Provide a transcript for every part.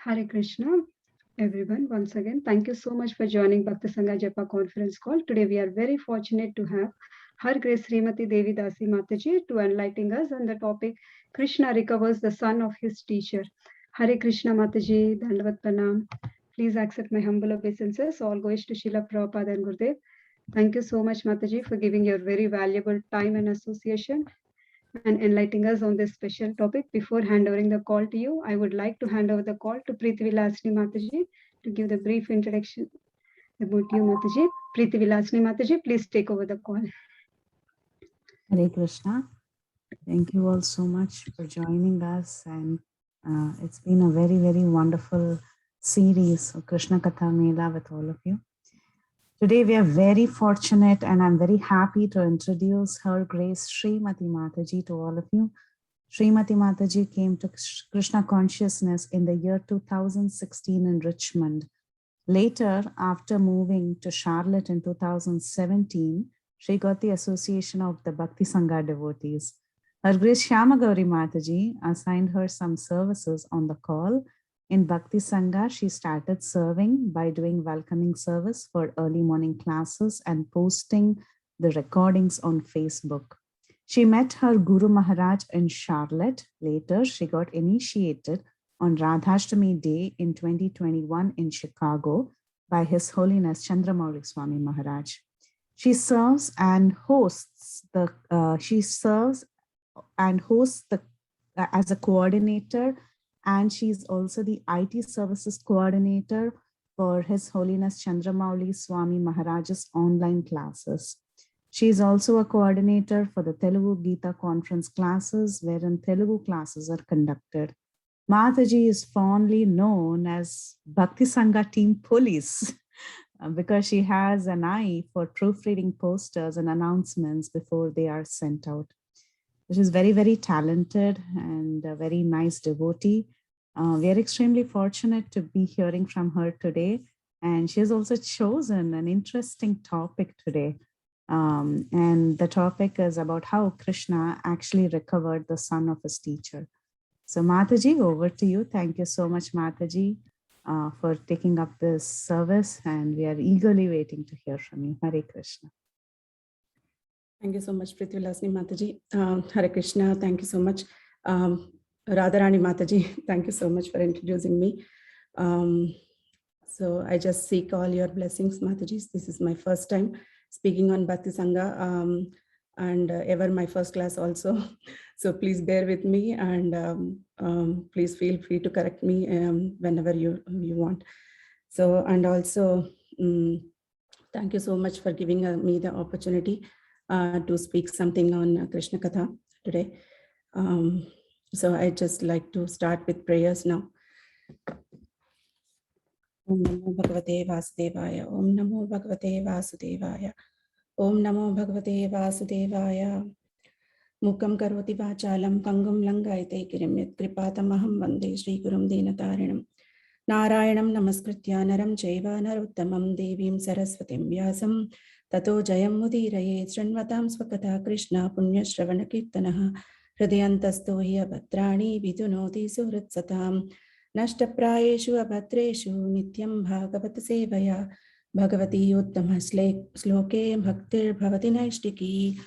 Hare Krishna, everyone. Once again, thank you so much for joining Bhakti Sangha Japa conference call. Today, we are very fortunate to have Her Grace Srimati Devi Dasi Mataji to enlighten us on the topic Krishna recovers the son of his teacher. Hare Krishna Mataji, Dandavat Pranam. Please accept my humble obeisances. All goes to Srila Prabhupada and Gurudev. Thank you so much, Mataji, for giving your very valuable time and association and enlightening us on this special topic. Before handovering the call to you, I would like to hand over the call to Preeti Vilasni Mataji to give the brief introduction about you, Mataji. Preeti Vilasni Mataji, please take over the call. Hare Krishna. Thank you all so much for joining us, and it's been a very, very wonderful series of Krishna Katha Mela with all of you. Today we are very fortunate, and I'm very happy to introduce Her Grace Srimati Mataji to all of you. Srimati Mataji came to Krishna consciousness in the year 2016 in Richmond. Later, after moving to Charlotte in 2017, she got the association of the Bhakti Sangha devotees. Her Grace Shyama Gauri Mataji assigned her some services on the call. In Bhakti Sangha, she started serving by doing welcoming service for early morning classes and posting the recordings on Facebook. She met her Guru Maharaj in Charlotte. Later, she got initiated on Radhashtami Day in 2021 in Chicago by His Holiness Chandramauli Swami Maharaj. She serves and hosts as a coordinator, and she's also the IT services coordinator for His Holiness Chandramauli Swami Maharaj's online classes. She is also a coordinator for the Telugu Gita conference classes, wherein Telugu classes are conducted. Mataji is fondly known as Bhakti Sangha Team Police because she has an eye for proofreading posters and announcements before they are sent out. She is very, very talented and a very nice devotee. We are extremely fortunate to be hearing from her today. And she has also chosen an interesting topic today. And the topic is about how Krishna actually recovered the son of his teacher. So Mataji, over to you. Thank you so much, Mataji, for taking up this service. And we are eagerly waiting to hear from you. Hare Krishna. Thank you so much, Preeti Vilasni Mataji. Hare Krishna, thank you so much. Radharani Mataji, thank you so much for introducing me. So I just seek all your blessings, Matajis. This is my first time speaking on Bhakti Sangha and ever my first class also. So please bear with me and please feel free to correct me whenever you want. So, and also thank you so much for giving me the opportunity to speak something on Krishna Katha today. So I just like to start with prayers now. Om Namo Bhagavate Vasudevaya. Om Namo Bhagavate Vasudevaya. Om Namo Bhagavate Vasudevaya. Mukam karoti vachalam pangum langaite kirimyat kripatamaham vande Shri Gurum Dinatarinam. Narayanam namaskritya naram chaiva naruttamam devim saraswatim vyasam tato jayam mudiraye srinvatam swakatha Krishna punya shravana kirtanaha hridayantasto hi abhadrani vidunoti suhritsatam nashtaprayeshu abhadreshu nityam bhagavat sevaya bhagavati uttama sloke bhaktir bhavati naishtiki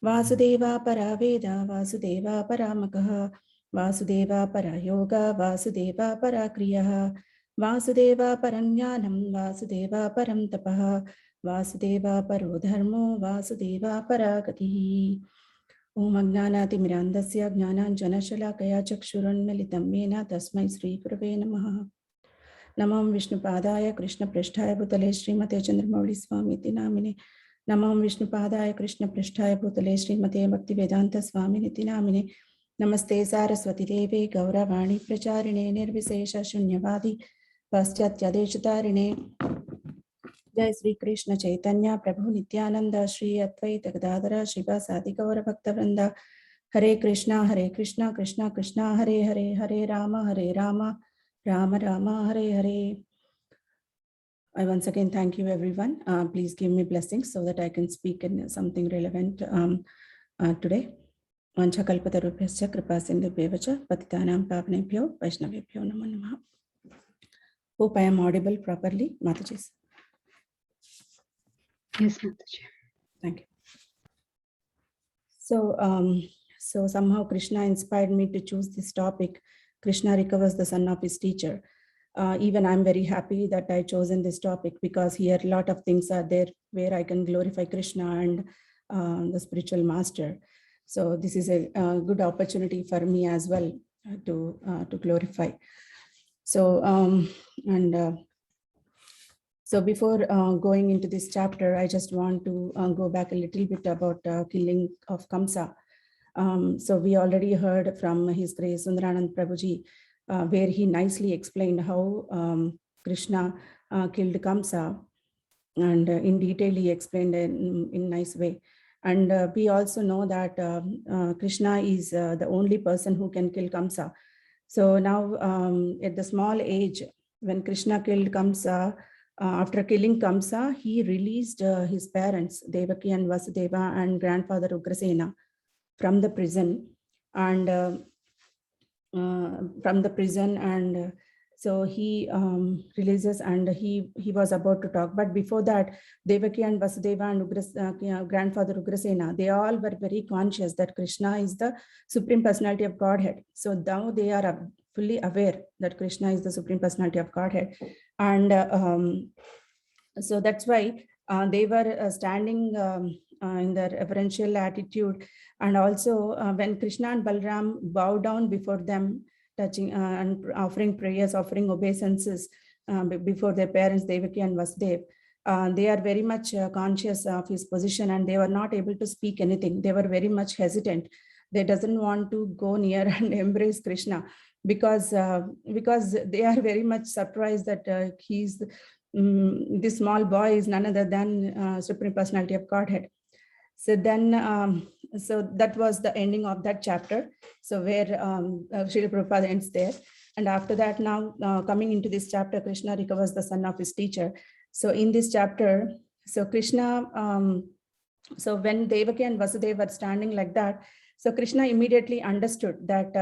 Vasudeva paraveda Vasudeva paramakaha Vasudeva parayoga Vasudeva parakriyaha Vasudeva parajnanam Vasudeva param tapaha Vasudeva parodharmo Vasudeva paragatihi. Om Ajnanatimirandasya Jnananjanashalakaya Chakshurunmilitam Mena Tasmai Sri Gurave Namaha. Namam Vishnupadaya Krishna Prishtaya Bhutale Srimate Chandramauli Swami Namine. Namam Vishnupadaya Krishna Prishtaya Bhutale Srimate Bhakti Vedanta Swami Namine. Namaste Saraswati Devi Gauravani Pracharine Nirvisesha Shunyavadi Paschatya Deshatarine. Jai Sri Krishna Chaitanya Prabhu Nityananda Shri Advaita Gadadhara Shiva Sadi Gaura Bhakta Vrinda. Hare Krishna Krishna Krishna Hare Hare Hare Rama Rama Rama Hare Hare. I once again thank you everyone. Please give me blessings so that I can speak in something relevant today. Vanchakalpatarubhyascha kripa sindhubhyevacha patitanam pavanebhyo vaishnavebhyo namo namaha. Hope I am audible properly, Mataji. Yes, Mataji. Thank you. So somehow Krishna inspired me to choose this topic. Krishna recovers the son of his teacher. Even I'm very happy that I chosen this topic, because here a lot of things are there where I can glorify Krishna and the spiritual master. So this is a good opportunity for me as well to glorify. So so before going into this chapter, I just want to go back a little bit about killing of Kamsa. So we already heard from His Grace Sundaranand Prabhuji, where he nicely explained how Krishna killed Kamsa, and in detail he explained in nice way. And we also know that Krishna is the only person who can kill Kamsa. So now at the small age, when Krishna killed Kamsa, after killing Kamsa, he released his parents, Devaki and Vasudeva, and grandfather Ugrasena from the prison, and so he releases, and he was about to talk. But before that, Devaki and Vasudeva and grandfather Ugrasena, they all were very conscious that Krishna is the Supreme Personality of Godhead. So now they are fully aware that Krishna is the Supreme Personality of Godhead. And so that's why they were standing in their reverential attitude. And also when Krishna and Balram bow down before them, touching and offering prayers, offering obeisances before their parents, Devaki and Vasudeva, they are very much conscious of his position, and they were not able to speak anything. They were very much hesitant. They doesn't want to go near and embrace Krishna, because they are very much surprised that he's this small boy is none other than Supreme Personality of Godhead. So then, so that was the ending of that chapter. So where Srila Prabhupada ends there. And after that, now coming into this chapter, Krishna recovers the son of his teacher. So in this chapter, so Krishna, so when Devaki and Vasudeva were standing like that, so Krishna immediately understood that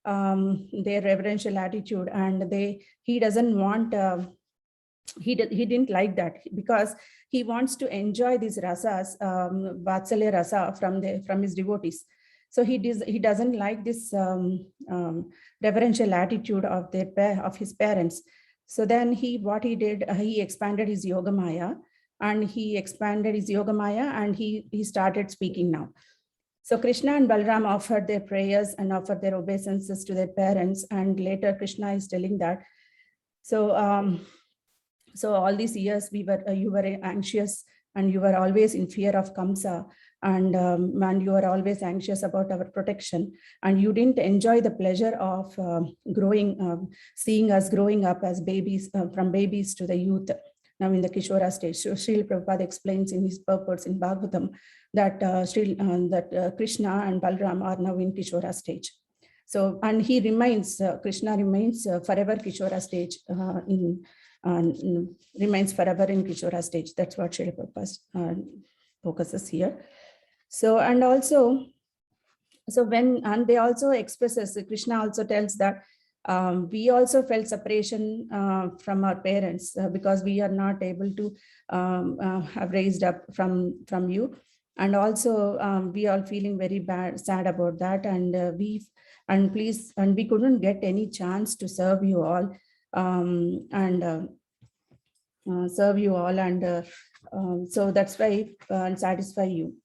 their reverential attitude, and he doesn't want, he didn't like that, because he wants to enjoy these rasas, Vatsalya rasa from his devotees. So he doesn't like this reverential attitude of his parents. So then what he did, he expanded his Yoga Maya, and he started speaking now. So Krishna and Balram offered their prayers and offered their obeisances to their parents, and later Krishna is telling that. So so all these years you were anxious, and you were always in fear of Kamsa, and you were always anxious about our protection, and you didn't enjoy the pleasure of seeing us growing up as babies, from babies to the youth, now in the Kishora stage. So Srila Prabhupada explains in his purports in Bhagavatam that Krishna and Balram are now in Kishora stage. So, and he remains, Krishna remains forever Kishora stage, remains forever in Kishora stage. That's what Srila Prabhupada focuses here. So, and also, and they also expresses, Krishna also tells that we also felt separation from our parents, because we are not able to have raised up from you. And also we are feeling very sad about that. And we couldn't get any chance to serve you all, so that's why, and satisfy you.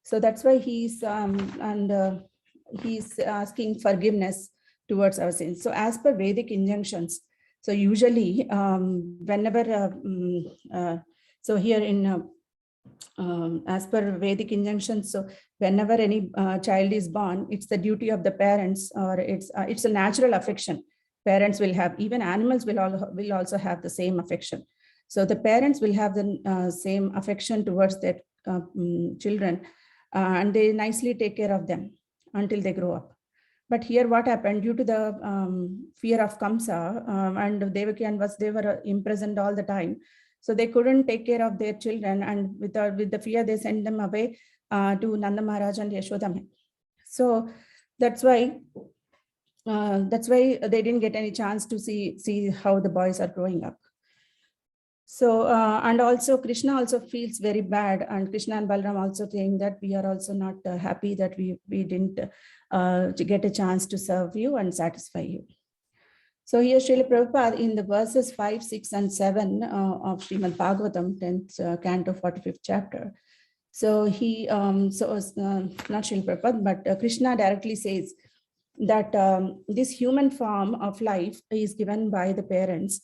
So that's why he's asking forgiveness towards our sins. So as per Vedic injunctions, so usually whenever, so here in, as per Vedic injunctions, so whenever any child is born, it's the duty of the parents, or it's a natural affection parents will have. Even animals will also have the same affection. So the parents will have the same affection towards their children, and they nicely take care of them until they grow up. But here what happened, due to the fear of Kamsa, and Devaki and Vasudeva were imprisoned all the time, so they couldn't take care of their children, and with the fear, they sent them away to Nanda Maharaj and Yashoda. So that's why that's why they didn't get any chance to see how the boys are growing up. So, and also Krishna also feels very bad, and Krishna and Balaram also saying that we are also not happy that we didn't get a chance to serve you and satisfy you. So here Srila Prabhupada in the verses 5, 6 and 7 of Srimad Bhagavatam, 10th canto, 45th chapter. So he, not Srila Prabhupada, but Krishna directly says that this human form of life is given by the parents.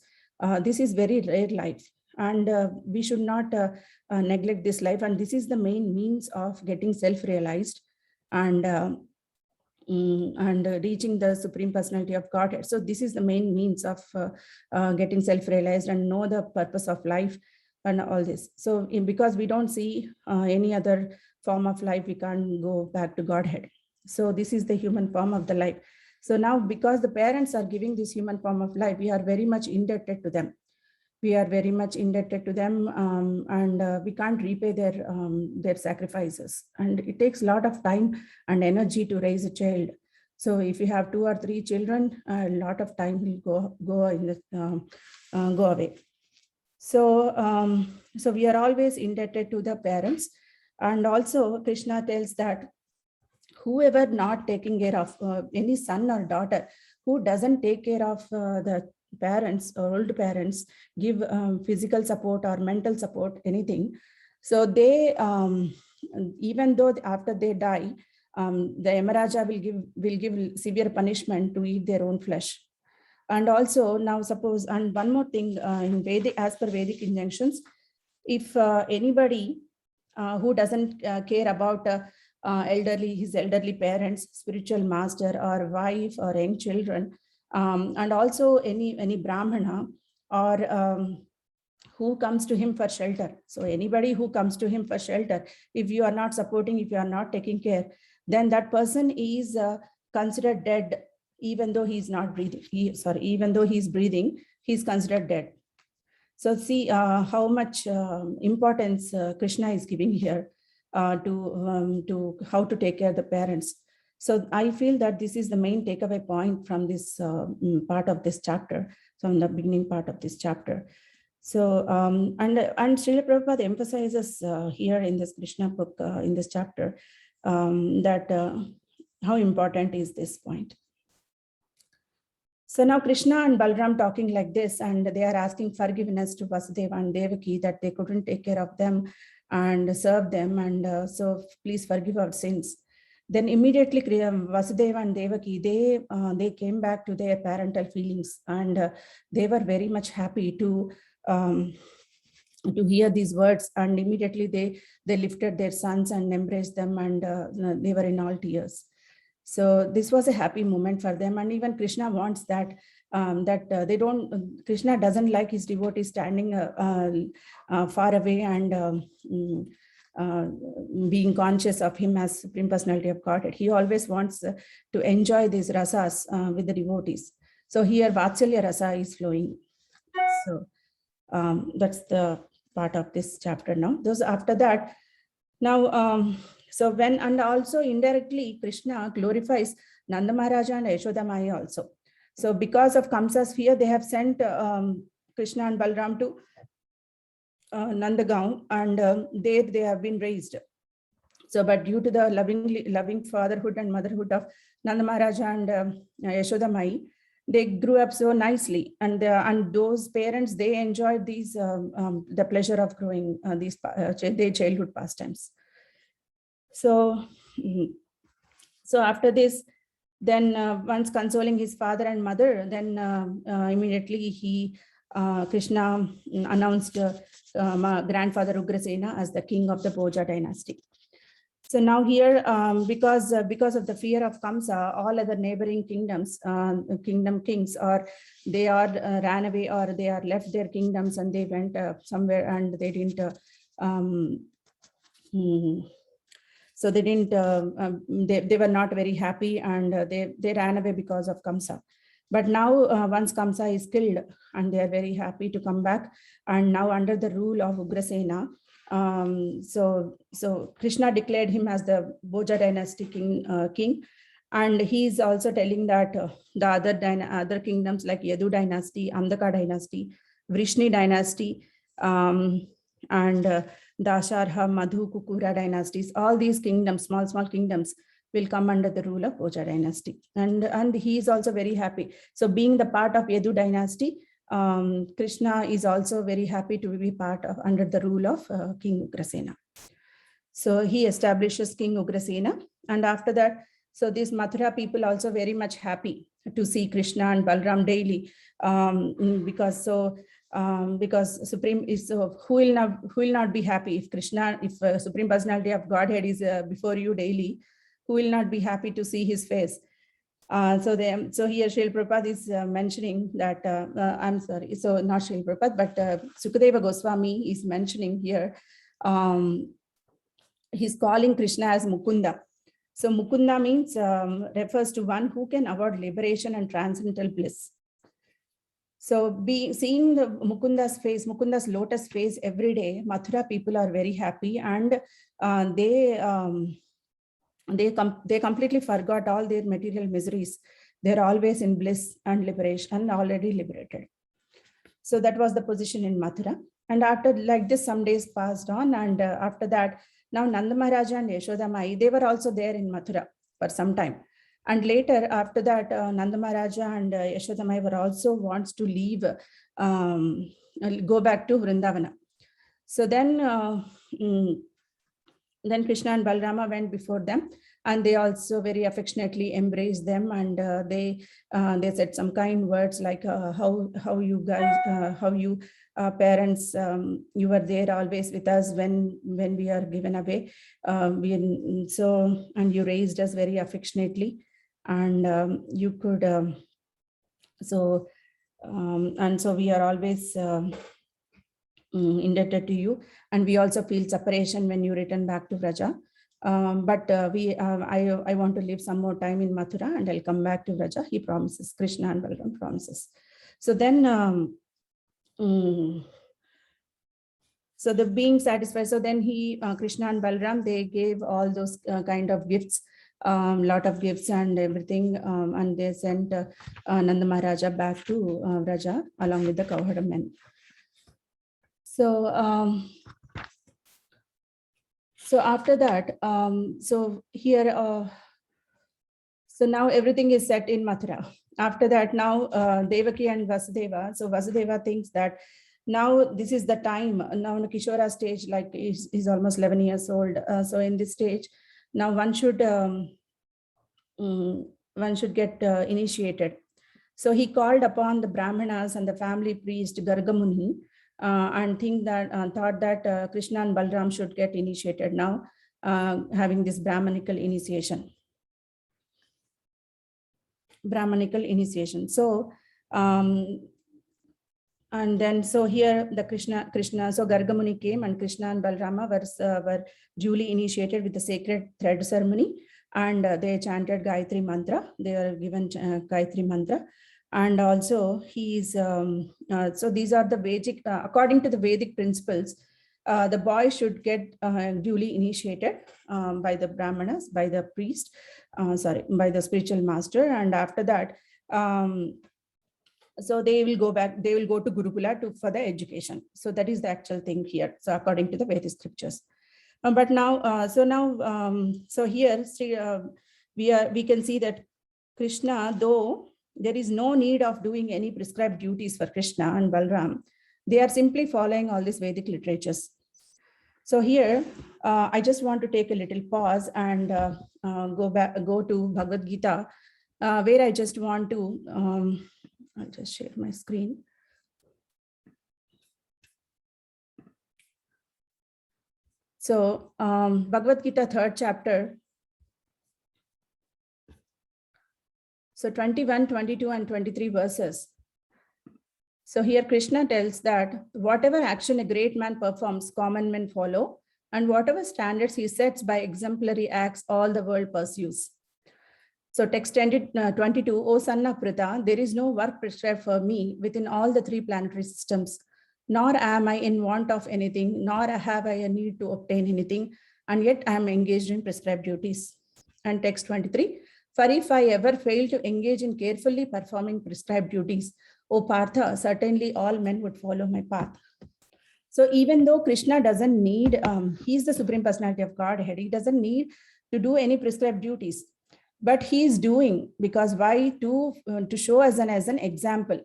This is very rare life, and we should not neglect this life. And this is the main means of getting self-realized and reaching the Supreme Personality of Godhead. So this is the main means of getting self-realized and know the purpose of life and all this. So because we don't see any other form of life, we can't go back to Godhead. So this is the human form of the life. So now, because the parents are giving this human form of life, we are very much indebted to them. We are very much indebted to them, and we can't repay their sacrifices. And it takes a lot of time and energy to raise a child. So if you have 2 or 3 children, a lot of time will go away. So, so we are always indebted to the parents. And also Krishna tells that whoever not taking care of any son or daughter who doesn't take care of the parents or old parents, give physical support or mental support, anything. So they, even though after they die, the Yamaraja will give severe punishment to eat their own flesh. And also now suppose, and one more thing, in Vedic, as per Vedic injunctions, if anybody who doesn't care about his elderly parents, spiritual master or wife or young children, and also any Brahmana or who comes to him for shelter. So anybody who comes to him for shelter, if you are not supporting, if you are not taking care, then that person is considered dead, even though he's not breathing. Even though he's breathing, he's considered dead. So see how much importance Krishna is giving here to how to take care of the parents. So I feel that this is the main takeaway point from this part of this chapter, from the beginning part of this chapter. So, and Srila Prabhupada emphasizes here in this Krishna book, in this chapter, that how important is this point. So now Krishna and Balaram talking like this, and they are asking forgiveness to Vasudeva and Devaki that they couldn't take care of them and serve them, and so please forgive our sins. Then immediately Vasudeva and Devaki, they came back to their parental feelings, and they were very much happy to hear these words, and immediately they lifted their sons and embraced them, and they were in all tears. So this was a happy moment for them, and even Krishna wants that Krishna doesn't like his devotees standing far away and being conscious of him as Supreme Personality of Godhead. He always wants to enjoy these rasas with the devotees. So here Vatsalya rasa is flowing. So that's the part of this chapter now. Those after that, now so when, and also indirectly Krishna glorifies Nanda Maharaja and Yashoda Mai also. So because of Kamsa's fear, they have sent Krishna and Balaram to Nandagaon, and there they have been raised. So, but due to the loving fatherhood and motherhood of Nanda Maharaja and Yashoda Mai, they grew up so nicely, and those parents, they enjoyed these the pleasure of growing their childhood pastimes. So, so after this, then once consoling his father and mother, then immediately Krishna announced grandfather Ugrasena as the king of the Bhoja dynasty. So now here, because of the fear of Kamsa, all other neighboring kingdoms, kingdom kings, or they are ran away, or they are left their kingdoms and they went somewhere, and they didn't. So they didn't. They were not very happy, and they ran away because of Kamsa. But now, once Kamsa is killed, and they are very happy to come back, and now under the rule of Ugrasena. So Krishna declared him as the Bhoja dynasty king, And he's also telling that the other kingdoms like Yadu dynasty, Amdaka dynasty, Vrishni dynasty, and Dasharha, Madhu, Kukura dynasties, all these kingdoms, small kingdoms, will come under the rule of Bhoja dynasty. And he is also very happy. So being the part of Yadu dynasty, Krishna is also very happy to be part of under the rule of King Ugrasena. So he establishes King Ugrasena, and after that, so these Mathura people also very much happy to see Krishna and Balram daily, because Supreme is who will not be happy if Krishna, if Supreme Personality of Godhead is before you daily, who will not be happy to see his face? So here Srila Prabhupada is mentioning that, I'm sorry, so not Srila Prabhupada, but Sukadeva Goswami is mentioning here, he's calling Krishna as Mukunda. So Mukunda means, refers to one who can award liberation and transcendental bliss. So seeing the Mukunda's face, Mukunda's lotus face every day, Mathura people are very happy, and they completely forgot all their material miseries. They're always in bliss and liberation and already liberated. So that was the position in Mathura. And after like this, some days passed on, and after that, now Nanda Maharaja and Yashoda Mai, they were also there in Mathura for some time. And later, after that, Nanda Maharaja and Yashoda Mai were also wants to leave, go back to Vrindavana. So then Krishna and Balarama went before them, and they also very affectionately embraced them, and they said some kind words like how you guys, how you parents, you were there always with us when we are given away, and you raised us very affectionately, and you could and so we are always indebted to you, and we also feel separation when you return back to Vraja. But I want to live some more time in Mathura, and I'll come back to Vraja. He promises, Krishna and Balaram promises. So then, so the being satisfied. So then Krishna and Balaram, they gave all those kind of gifts, lot of gifts and everything, and they sent Nanda Maharaja back to Vraja along with the cowherd men. So, so after that, so here, so now everything is set in Mathura. After that, now Devaki and Vasudeva. So Vasudeva thinks that now this is the time. Now in the Kishora stage, like he's almost 11 years old. So in this stage, now one should get initiated. So he called upon the Brahmanas and the family priest Gargamuni, and thought that Krishna and Balram should get initiated now, having this Brahmanical initiation. So, and then so here the Krishna, so Gargamuni came, and Krishna and Balrama were duly initiated with the sacred thread ceremony, and they chanted Gayatri mantra. They were given Gayatri mantra. And also he's, so these are the Vedic, according to the Vedic principles, the boy should get duly initiated by the Brahmanas, by the priest, by the spiritual master. And after that, so they will go back, they will go to Gurukula for the education. So that is the actual thing here. So according to the Vedic scriptures. But now, so here we can see that Krishna, though there is no need of doing any prescribed duties for Krishna and Balram, they are simply following all these Vedic literatures. So here, I just want to take a little pause and go to Bhagavad Gita, where I just want to, I'll just share my screen. So Bhagavad Gita, 3rd chapter. So 21, 22, and 23 verses. So here Krishna tells that whatever action a great man performs, common men follow, and whatever standards he sets by exemplary acts, all the world pursues. So text 22, O son of Pritha, there is no work prescribed for me within all the 3 planetary systems, nor am I in want of anything, nor have I a need to obtain anything, and yet I am engaged in prescribed duties. And text 23, For if I ever fail to engage in carefully performing prescribed duties, O Partha, certainly all men would follow my path. So even though Krishna doesn't need, he's the Supreme Personality of Godhead, he doesn't need to do any prescribed duties, but he is doing, because why? To show us as an example,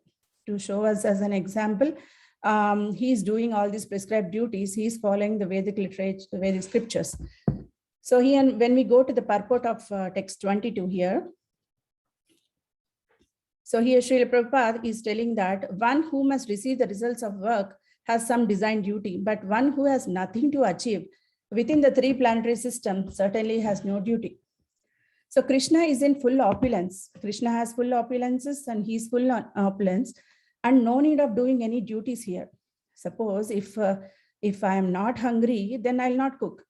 to show us as an example. He's doing all these prescribed duties. He's following the Vedic literature, the Vedic scriptures. So here, when we go to the purport of text 22 here, so here Srila Prabhupada is telling that one who must receive the results of work has some design duty, but one who has nothing to achieve within the three planetary systems certainly has no duty. So Krishna is in full opulence. Krishna has full opulences and he's full on opulence, and no need of doing any duties here. Suppose if I am not hungry, then I'll not cook.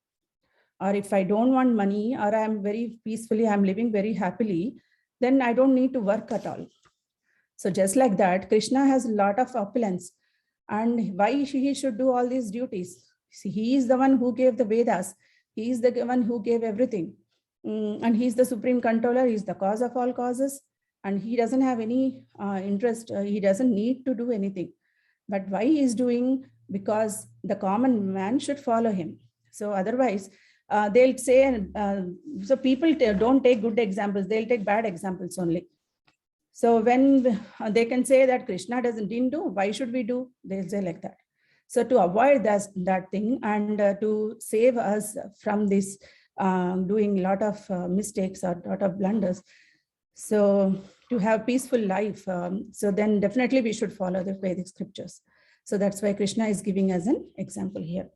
Or if I don't want money, or I'm very peacefully, I'm living very happily, then I don't need to work at all. So just like that, Krishna has a lot of opulence. And why he should do all these duties? See, he is the one who gave the Vedas. He is the one who gave everything. And he's the supreme controller. He's the cause of all causes. And he doesn't have any interest. He doesn't need to do anything. But why he is doing? Because the common man should follow him. So otherwise, they'll say, so people don't take good examples. They'll take bad examples only. So when they can say that Krishna didn't do, why should we do? They'll say like that. So to avoid that thing and to save us from this doing a lot of mistakes or a lot of blunders, so to have peaceful life, so then definitely we should follow the Vedic scriptures. So that's why Krishna is giving us an example here.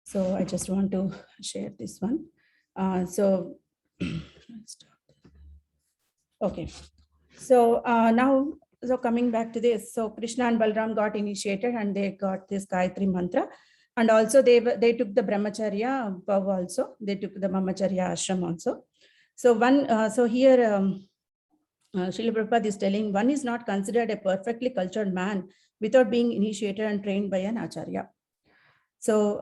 So I just want to share this one. Okay, so now, so coming back to this, so Krishna and Balram got initiated and they got this Gayatri mantra, and also they took the brahmacharya vow also, they took the brahmacharya ashram also. So so here Srila Prabhupada is telling one is not considered a perfectly cultured man without being initiated and trained by an acharya. So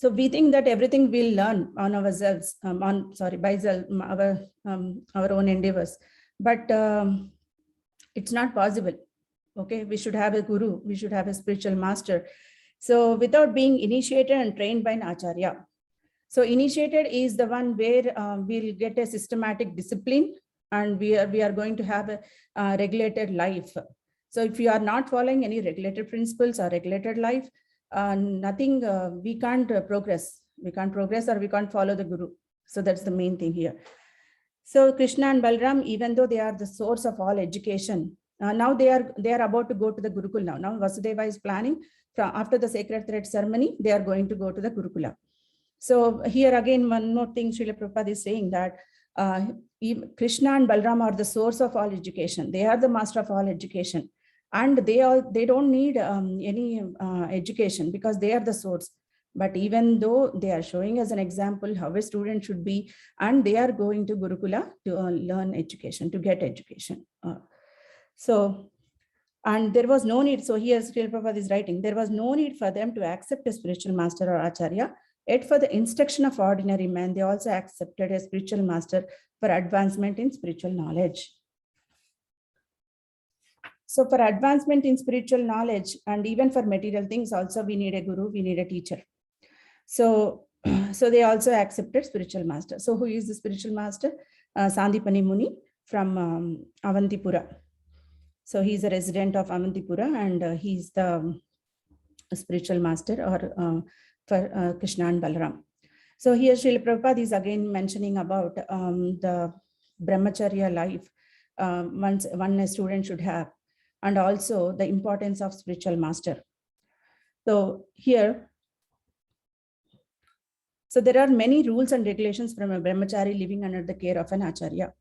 so we think that everything we'll learn on ourselves, by our own endeavors, but it's not possible. Okay, we should have a guru, we should have a spiritual master. So without being initiated and trained by an acharya. So initiated is the one where we'll get a systematic discipline, and we are going to have a regulated life. So if you are not following any regulated principles or regulated life, nothing, we can't progress. We can't progress, or we can't follow the guru. So that's the main thing here. So Krishna and Balram, even though they are the source of all education, now they are about to go to the Gurukul now. Now Vasudeva is planning after the sacred thread ceremony, they are going to go to the Gurukula. So here again, one more thing Srila Prabhupada is saying that Krishna and Balram are the source of all education. They are the master of all education. And they don't need any education because they are the source. But even though they are showing as an example how a student should be, and they are going to Gurukula to learn education, to get education. And there was no need. So here Srila Prabhupada is writing, there was no need for them to accept a spiritual master or acharya. Yet for the instruction of ordinary men, they also accepted a spiritual master for advancement in spiritual knowledge. So for advancement in spiritual knowledge and even for material things also, we need a guru, we need a teacher. So they also accepted spiritual master. So who is the spiritual master? Sandipani Muni from Avantipura. So he's a resident of Avantipura, and he's the spiritual master or for Krishna and Balram. So here Srila Prabhupada is again mentioning about the brahmacharya life one a student should have, and also the importance of spiritual master. So here, so there are many rules and regulations from a brahmachari living under the care of an acharya.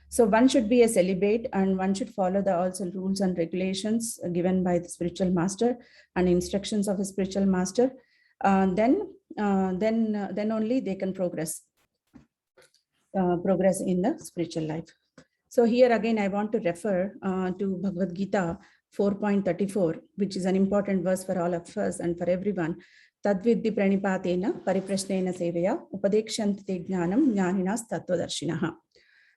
So one should be a celibate, and one should follow the also rules and regulations given by the spiritual master and instructions of a spiritual master. Then only they can progress in the spiritual life. So here again, I want to refer to Bhagavad Gita 4.34, which is an important verse for all of us and for everyone. Tadvidhi pranipatena pariprashnena sevaya upadekshante jnanam jnaninas tattvadarshinaha.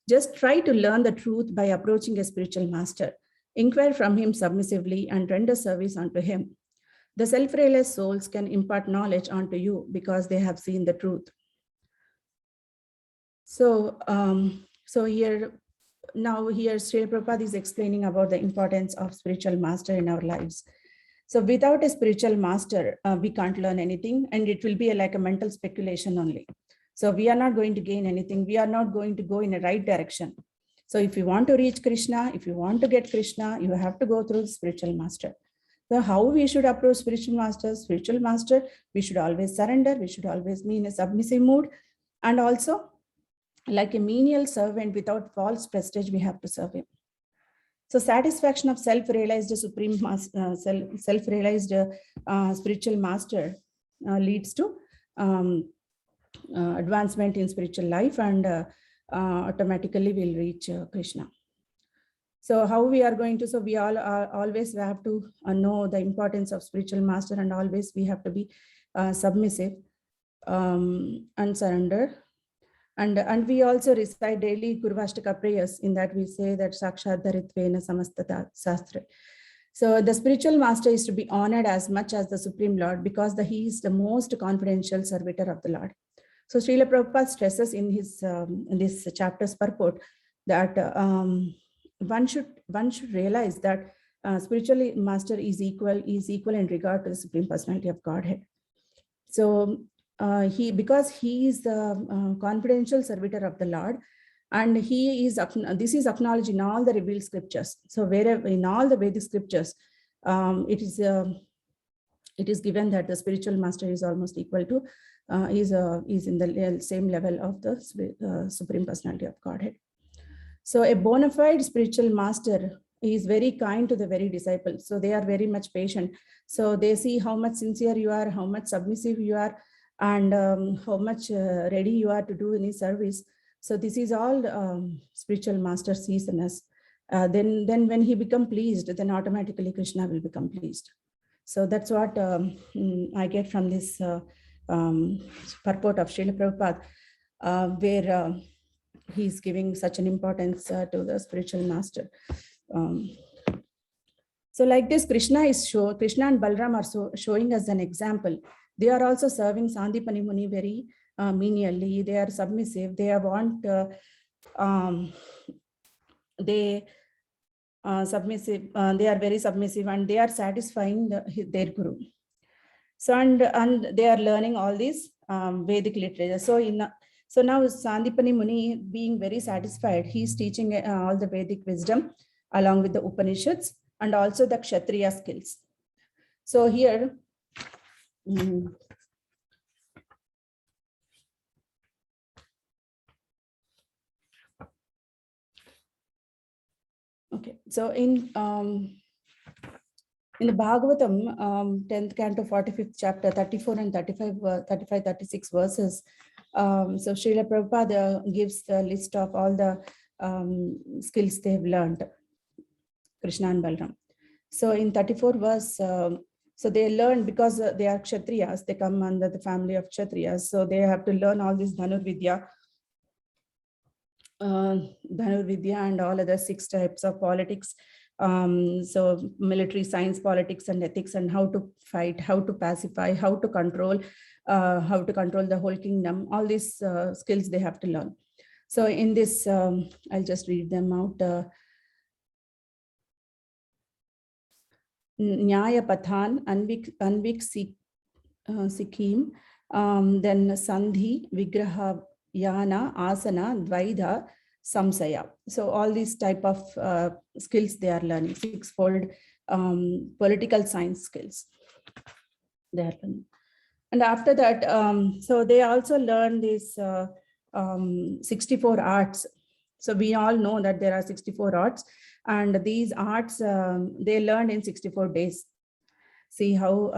Just try to learn the truth by approaching a spiritual master. Inquire from him submissively and render service unto him. The self-realized souls can impart knowledge unto you because they have seen the truth. So, here Srila Prabhupada is explaining about the importance of spiritual master in our lives. So without a spiritual master, we can't learn anything, and it will be like a mental speculation only. So we are not going to gain anything. We are not going to go in a right direction. So if you want to reach Krishna, if you want to get Krishna, you have to go through the spiritual master. So how we should approach spiritual master? Spiritual master, we should always surrender. We should always be in a submissive mood. And also, like a menial servant without false prestige, we have to serve him. So satisfaction of self-realized supreme self-realized spiritual master leads to advancement in spiritual life, and automatically we'll reach Krishna. So how we are going to, so we all always have to know the importance of spiritual master, and always we have to be submissive and surrender. And we also recite daily Purvashtaka prayers. In that we say that Sakshat Dharitvena Samastata Sastra. So the spiritual master is to be honored as much as the Supreme Lord, because he is the most confidential servitor of the Lord. So Srila Prabhupada stresses in his in this chapter's purport that one should realize that spiritual master is equal in regard to the Supreme Personality of Godhead. So because he is the confidential servitor of the Lord, and this is acknowledged in all the revealed scriptures. So wherever in all the Vedic scriptures, it is given that the spiritual master is almost equal to is in the same level of the Supreme Personality of Godhead. So a bona fide spiritual master is very kind to the very disciples. So they are very much patient. So they see how much sincere you are, how much submissive you are, and how much ready you are to do any service. So this is all spiritual master sees in us. Then when he become pleased, then automatically Krishna will become pleased. So that's what I get from this purport of Srila Prabhupada, where he's giving such an importance to the spiritual master. So like this, Krishna and Balram are showing us an example. They are also serving Sandipani Muni very menially. They are submissive. They want submissive. They are very submissive, and they are satisfying their guru. So and they are learning all these Vedic literature. So now Sandipani Muni, being very satisfied, he is teaching all the Vedic wisdom along with the Upanishads and also the Kshatriya skills. So here, okay, so in the Bhagavatam, 10th canto, 45th chapter, 34 and 35, 36 verses, so Srila Prabhupada gives the list of all the skills they have learned, Krishna and Balram. So in 34 verse, so they learn, because they are Kshatriyas, they come under the family of Kshatriyas, so they have to learn all this Dhanurvidya and all other 6 types of politics. So military science, politics and ethics, and how to fight, how to pacify, how to control the whole kingdom. All these skills they have to learn. So in this, I'll just read them out. Nyaya Pathan, Anvik Sikkim, then Sandhi, Vigraha, Yana, Asana, Dvaida, Samsaya. So all these type of skills they are learning, 6-fold political science skills they are learning. And after that, so they also learn these 64 arts. So we all know that there are 64 arts, and these arts they learned in 64 days. See how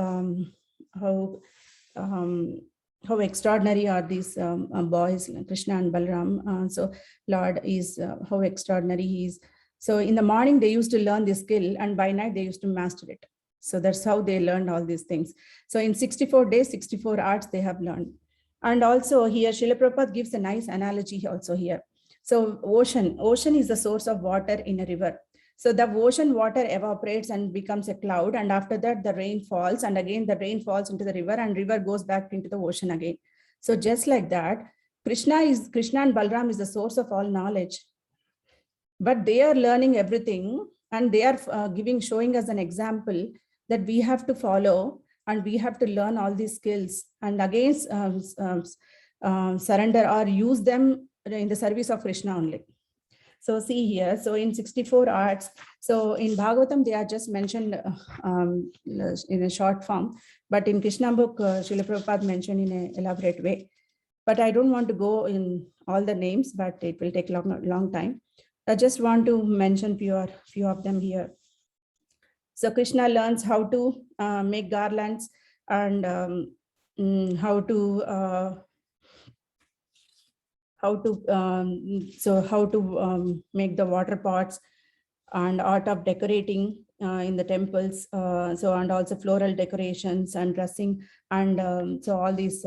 extraordinary are these boys, Krishna and Balram. So Lord is how extraordinary he is. So in the morning they used to learn this skill, and by night they used to master it. So that's how they learned all these things. So in 64 days, 64 arts they have learned. And also here, Srila Prabhupada gives a nice analogy also here. So ocean is the source of water in a river. So the ocean water evaporates and becomes a cloud. And after that, the rain falls. And again, the rain falls into the river and river goes back into the ocean again. So just like that, Krishna and Balram is the source of all knowledge. But they are learning everything and they are showing us an example that we have to follow and we have to learn all these skills and again surrender or use them in the service of Krishna only. So see here, so in 64 arts, so in Bhagavatam, they are just mentioned in a short form, but in Krishna book, Srila Prabhupada mentioned in an elaborate way. But I don't want to go in all the names, but it will take long time. I just want to mention few of them here. So Krishna learns how to make garlands and how to make the water pots and art of decorating in the temples. And also floral decorations and dressing and so all these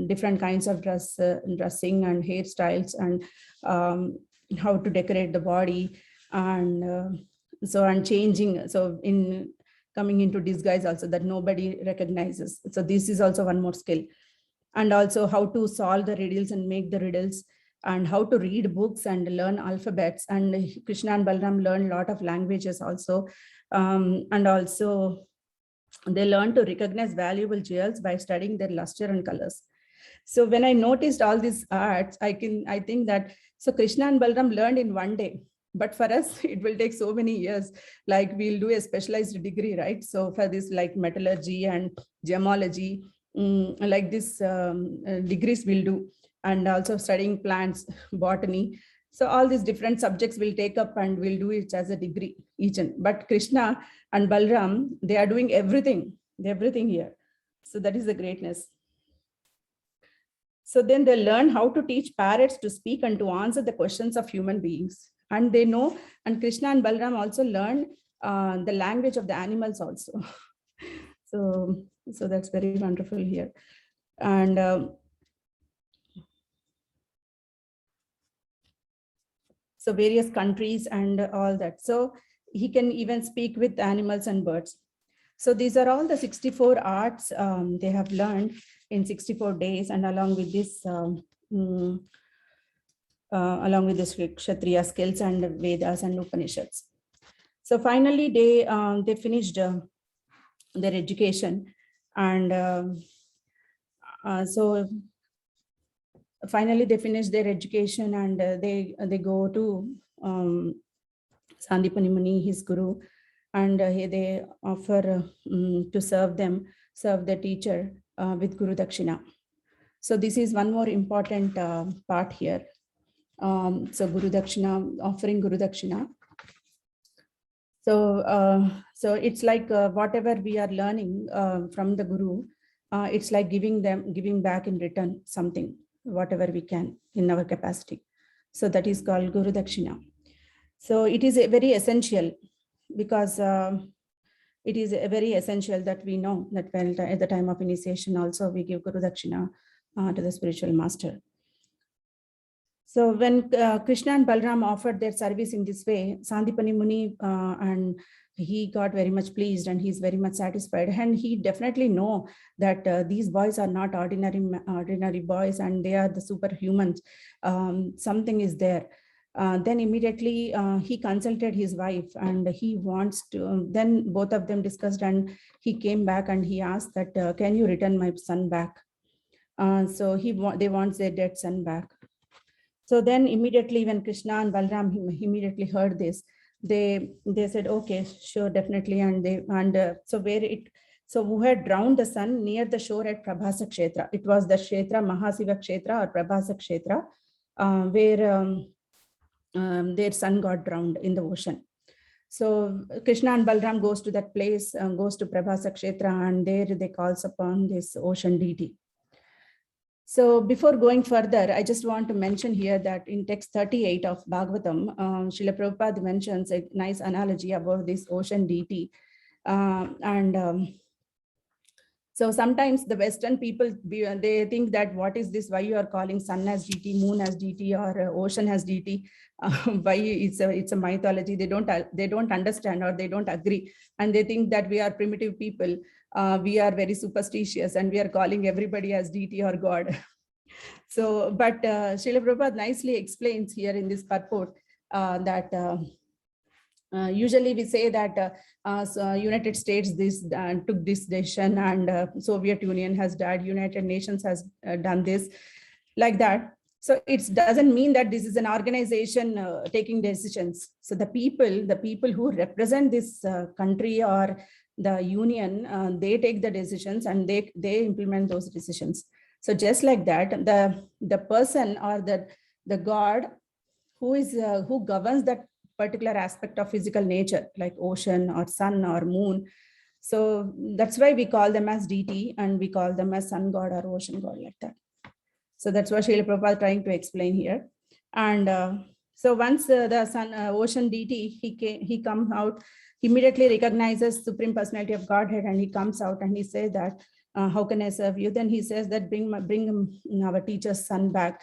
different kinds of dressing and hairstyles and how to decorate the body and changing. So in coming into disguise also that nobody recognizes. So this is also one more skill. And also how to solve the riddles and make the riddles and how to read books and learn alphabets. And Krishna and Balram learn a lot of languages also. And also they learn to recognize valuable jewels by studying their luster and colors. So when I noticed all these arts, I think that, so Krishna and Balram learned in one day, but for us, it will take so many years. Like we'll do a specialized degree, right? So for this, like metallurgy and gemology, like this degrees we'll do, and also studying plants, botany. So all these different subjects will take up and we'll do it as a degree each. But Krishna and Balram, they are doing everything here. So that is the greatness. So then they learn how to teach parrots to speak and to answer the questions of human beings. And they know, and Krishna and Balram also learn the language of the animals also. So that's very wonderful here. And so various countries and all that. So he can even speak with animals and birds. So these are all the 64 arts they have learned in 64 days, and along with this Kshatriya skills and Vedas and Upanishads. So finally, they finished their education, and so finally they finish their education, and they go to Sandipani Muni, his guru, and they offer to serve the teacher with Guru Dakshina. So this is one more important part here. So Guru Dakshina, offering Guru Dakshina. So it's like whatever we are learning from the Guru, it's like giving back in return something, whatever we can in our capacity. So that is called Guru Dakshina. So it is very essential, because it is very essential that we know that when at the time of initiation also we give Guru Dakshina to the spiritual master. So when Krishna and Balram offered their service in this way, Sandipani Muni, and he got very much pleased and he's very much satisfied. And he definitely know that these boys are not ordinary boys, and they are the superhumans. Something is there. Then immediately he consulted his wife, and he wants to, then both of them discussed, and he came back and he asked that, can you return my son back? So they want their dead son back. So then immediately when Krishna and Balram immediately heard this, they said, okay, sure, definitely. And so who had drowned the son near the shore at Prabhasa Kshetra. It was the Kshetra, Mahasiva Kshetra or Prabhasa Kshetra, where their son got drowned in the ocean. So Krishna and Balram goes to that place, goes to Prabhasa Kshetra, and there they calls upon this ocean deity. So before going further, I just want to mention here that in text 38 of Bhagavatam, Srila Prabhupada mentions a nice analogy about this ocean deity. So sometimes the Western people, they think that what is this? Why you are calling sun as deity, moon as deity, or ocean as deity? Why it's a mythology? They don't understand, or they don't agree, and they think that we are primitive people. We are very superstitious, and we are calling everybody as deity or god. So, but Srila Prabhupada nicely explains here in this purport that. Usually we say that so United States took this decision, and Soviet Union has died, United Nations has done this, like that. So it doesn't mean that this is an organization taking decisions. So the people who represent this country or the union, they take the decisions and they implement those decisions. So just like that, the person or the God who governs that particular aspect of physical nature, like ocean or sun or moon. So that's why we call them as deity, and we call them as sun god or ocean god, like that. So that's what Srila Prabhupada trying to explain here. And so once the sun ocean deity, he comes out, immediately recognizes Supreme Personality of Godhead, and he comes out and he says that, how can I serve you? Then he says that bring our teacher's son back.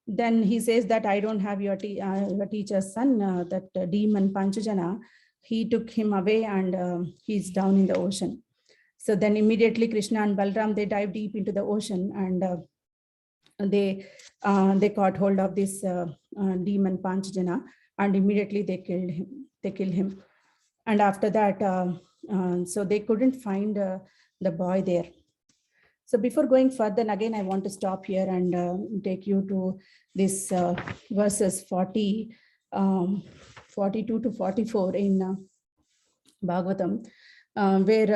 Then he says that I don't have your teacher's son, that demon Panchajana. He took him away, and he's down in the ocean. So then immediately Krishna and Balram, they dive deep into the ocean, and they caught hold of this demon Panchajana, and immediately they killed him. And after that, so they couldn't find the boy there. So before going further, again, I want to stop here and take you to this verses 42 to 44 in Bhagavatam, where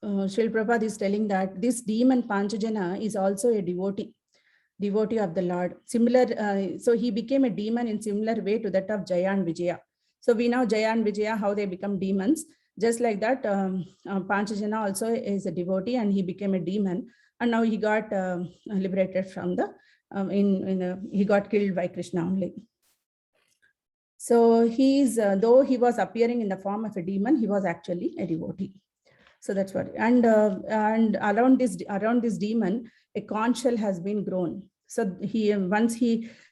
Srila Prabhupada is telling that this demon Panchajana is also a devotee of the Lord. Similar, so he became a demon in similar way to that of Jaya and Vijaya. So we know Jaya and Vijaya, how they become demons. Just like that, Panchajana also is a devotee, and he became a demon, and now he got liberated from the he got killed by Krishna only. So he's though he was appearing in the form of a demon, he was actually a devotee. So that's what, and around this demon, a conch shell has been grown. So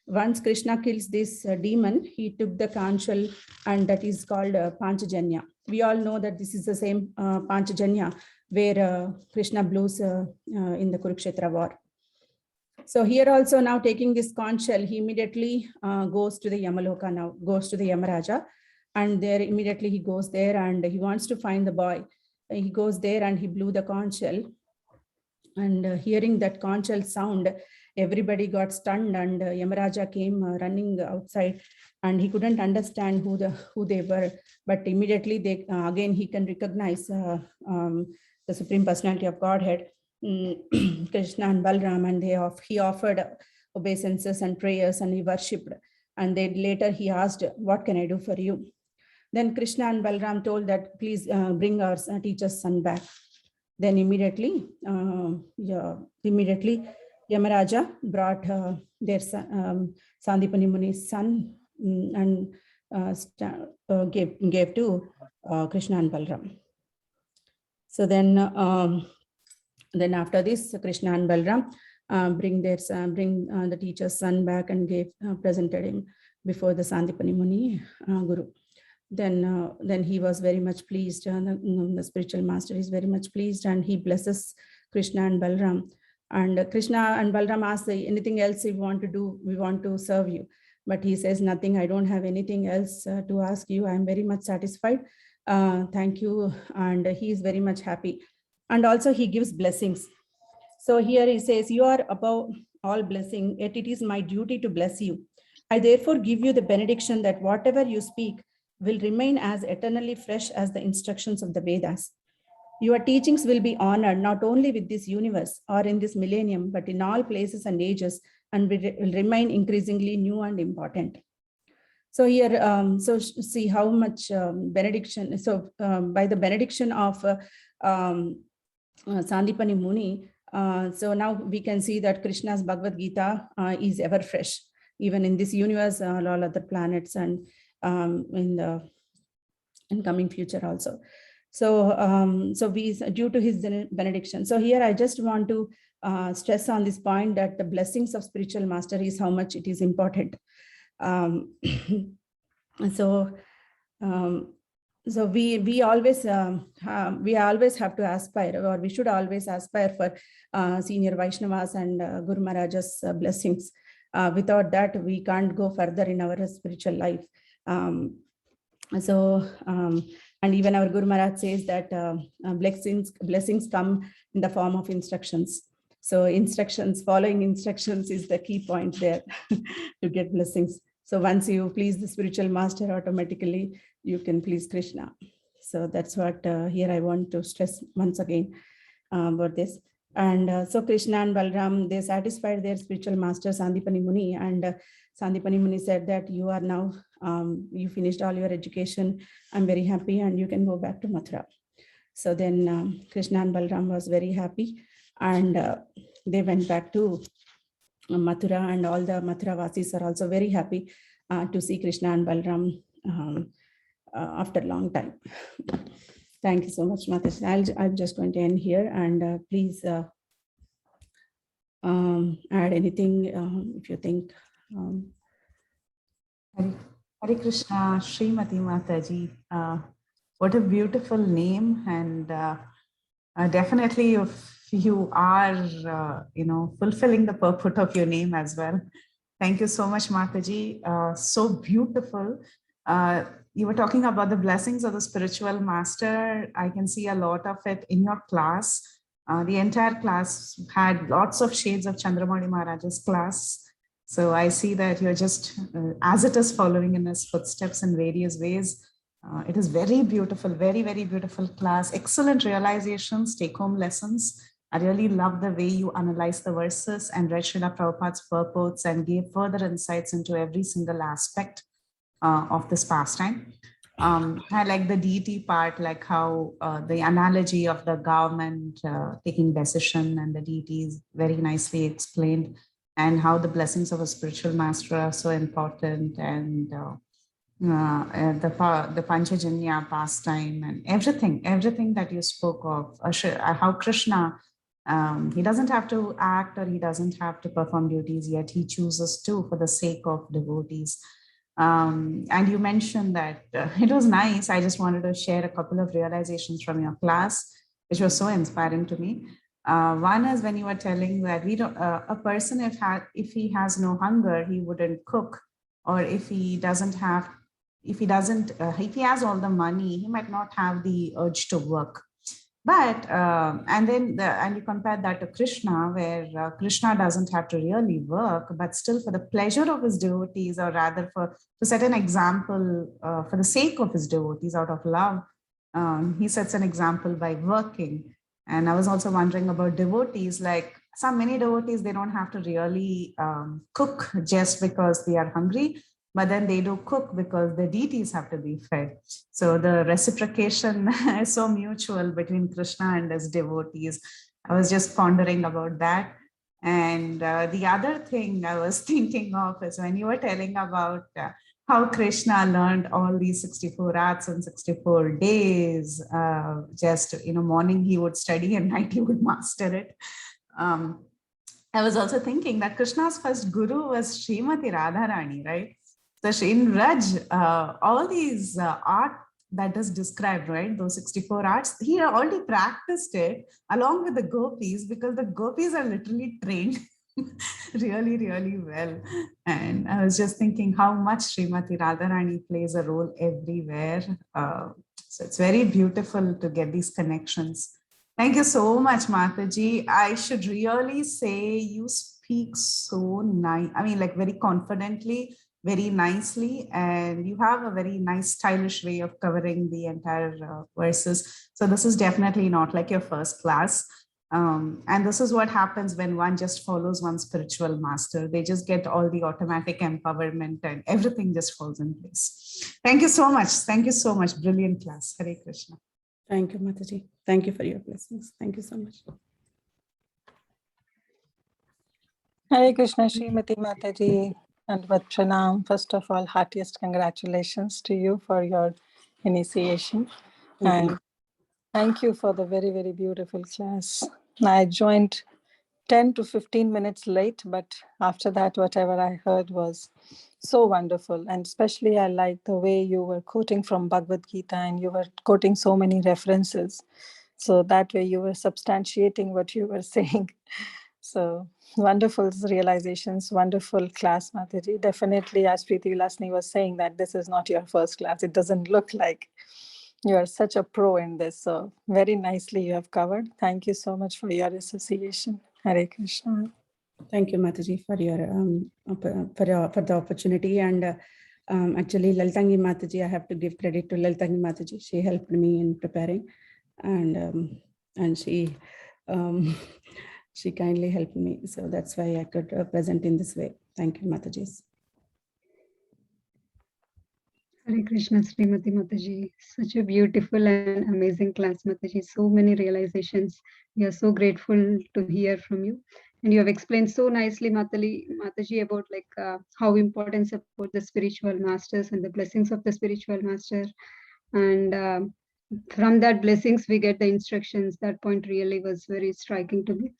once Krishna kills this demon, he took the conch shell, and that is called Panchajanya. We all know that this is the same Panchajanya where Krishna blows in the Kurukshetra war. So here also, now taking this conch shell, he immediately goes to the Yamaloka, now goes to the Yamaraja, and there immediately he goes there and he wants to find the boy. He goes there and he blew the conch shell, and hearing that conch shell sound, everybody got stunned, and Yamaraja came running outside, and he couldn't understand who they were. But immediately again he can recognize the Supreme Personality of Godhead, Krishna and Balram, and he offered obeisances and prayers, and he worshipped. And then later he asked, "What can I do for you?" Then Krishna and Balram told that, "Please bring our teacher's son back." Then immediately Yamaraja brought their son, Sandipani Muni's son, and gave to Krishna and Balram. So then after this, Krishna and Balram bring the teacher's son back and presented him before the Sandipani Muni Guru. Then he was very much pleased. The spiritual master is very much pleased, and he blesses Krishna and Balram. And Krishna and Balram ask, "Anything else you want to do? We want to serve you." But he says, "Nothing. I don't have anything else to ask you. I am very much satisfied. Thank you." And he is very much happy. And also he gives blessings. So here he says, "You are above all blessing, yet it is my duty to bless you. I therefore give you the benediction that whatever you speak will remain as eternally fresh as the instructions of the Vedas. Your teachings will be honored not only with this universe or in this millennium, but in all places and ages, and will remain increasingly new and important." So here, so see how much benediction. So by the benediction of Sandipani Muni, so now we can see that Krishna's Bhagavad Gita is ever fresh, even in this universe, all other planets, and in coming future also. So, so we, due to his benediction. So here I just want to stress on this point that the blessings of spiritual master is how much it is important. So we always have to aspire, or we should always aspire for senior Vaishnavas and Guru Maharaja's blessings. Without that, we can't go further in our spiritual life. And even our Guru Maharaj says that blessings come in the form of instructions. So following instructions is the key point there to get blessings. So once you please the spiritual master, automatically you can please Krishna. So that's what here I want to stress once again about this. And so Krishna and Balram, they satisfied their spiritual master Sandipani Muni, and Sandipani Muni said that you are now, you finished all your education. I'm very happy and you can go back to Mathura. So then Krishna and Balram was very happy, and they went back to Mathura, and all the Mathura Vasis are also very happy to see Krishna and Balram after a long time. Thank you so much, Mataji. I'm just going to end here, and please add anything if you think. Hare Krishna, Srimati Mataji. What a beautiful name, and definitely if you are, fulfilling the purport of your name as well. Thank you so much, Mataji. So beautiful. You were talking about the blessings of the spiritual master. I can see a lot of it in your class. The entire class had lots of shades of Chandramauli Maharaja's class. So I see that you're just, as it is, following in his footsteps in various ways. It is very beautiful, very, very beautiful class. Excellent realizations, take-home lessons. I really love the way you analyze the verses and read Srila Prabhupada's purports and gave further insights into every single aspect of this pastime. I like the deity part, like how the analogy of the government taking decision and the deity is very nicely explained, and how the blessings of a spiritual master are so important, and the Panchajanya pastime and everything that you spoke of, how Krishna, he doesn't have to act or he doesn't have to perform duties, yet he chooses to for the sake of devotees. And you mentioned that it was nice. I just wanted to share a couple of realizations from your class, which was so inspiring to me. One is when you were telling that we don't, a person if he has no hunger, he wouldn't cook, or if he has all the money, he might not have the urge to work. But and you compare that to Krishna, where Krishna doesn't have to really work, but still for the pleasure of his devotees, or rather to set an example for the sake of his devotees out of love, he sets an example by working. And I was also wondering about devotees, like many devotees, they don't have to really cook just because they are hungry, but then they do cook because the deities have to be fed. So the reciprocation is so mutual between Krishna and his devotees. I was just pondering about that. And the other thing I was thinking of is when you were telling about how Krishna learned all these 64 arts in 64 days. Morning he would study and night he would master it. I was also thinking that Krishna's first guru was Srimati Radharani, right? So in Raj, all these art that is described, right, those 64 arts, he already practiced it along with the gopis, because the gopis are literally trained really, really well. And I was just thinking how much Srimati Radharani plays a role everywhere. So it's very beautiful to get these connections. Thank you so much, Mataji. I should really say you speak so nice. I mean, like very confidently, very nicely, and you have a very nice stylish way of covering the entire verses. So this is definitely not like your first class. And this is what happens when one just follows one spiritual master. They just get all the automatic empowerment and everything just falls in place. Thank you so much. Thank you so much. Brilliant class. Hare Krishna. Thank you, Mataji. Thank you for your blessings. Thank you so much. Hare Krishna, Srimati Mataji, and Pranam. First of all, heartiest congratulations to you for your initiation. And Thank you for the very, very beautiful class. I joined 10 to 15 minutes late, but after that, whatever I heard was so wonderful. And especially, I like the way you were quoting from Bhagavad Gita and you were quoting so many references. So that way, you were substantiating what you were saying. So wonderful realizations, wonderful class, Mataji. Definitely, as Preeti Vilasni was saying, that this is not your first class. It doesn't look like. You are such a pro in this. So very nicely you have covered. Thank you so much for your association. Hare Krishna. Thank you, Mataji, for the opportunity. And actually, Lalitangi Mataji, I have to give credit to Lalitangi Mataji. She helped me in preparing, and she she kindly helped me. So that's why I could present in this way. Thank you, Mataji. Hare Krishna, Srimati Mataji. Such a beautiful and amazing class, Mataji. So many realizations. We are so grateful to hear from you. And you have explained so nicely, Mataji, about how important support the spiritual masters and the blessings of the spiritual master. And from that blessings, we get the instructions. That point really was very striking to me.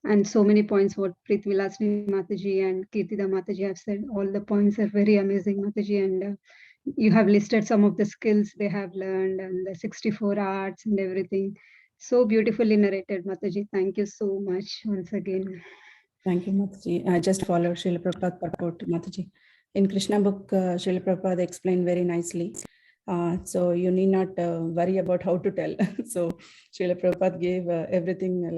And so many points what Preeti Vilasni Mataji and Kirtida Mataji have said. All the points are very amazing, Mataji. And you have listed some of the skills they have learned and the 64 arts and everything. So beautifully narrated, Mataji. Thank you so much once again. Thank you, Mataji. I just followed Srila Prabhupada purport, Mataji. In Krishna book, Srila Prabhupada explained very nicely. So you need not worry about how to tell. So Srila Prabhupada gave everything